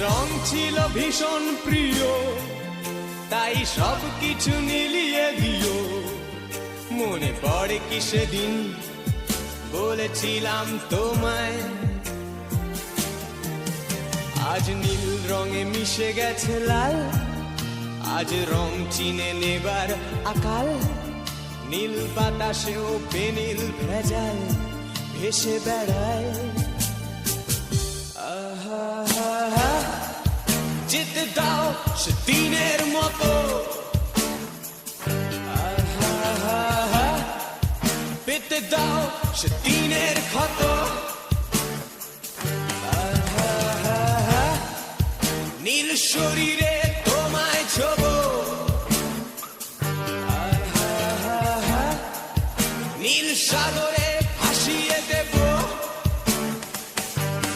রং ছিল ভীষণ প্রিয়, তাই সব কিছু মিলিয়ে দিও। মনে পড়ে কি সেদিন বলেছিলাম তোমায়, আজ নীল রঙে মিশে গেছে লাল, আজ রং চিনে নেবার আকাল। নীল বাতাসেও বেনীল ভেজাল ভেসে বেড়ায়। আহা, যেতে দাও সে দিনের মতো, আহা, পেতে দাও সে দিনের ক্ষত। নীল শরীরে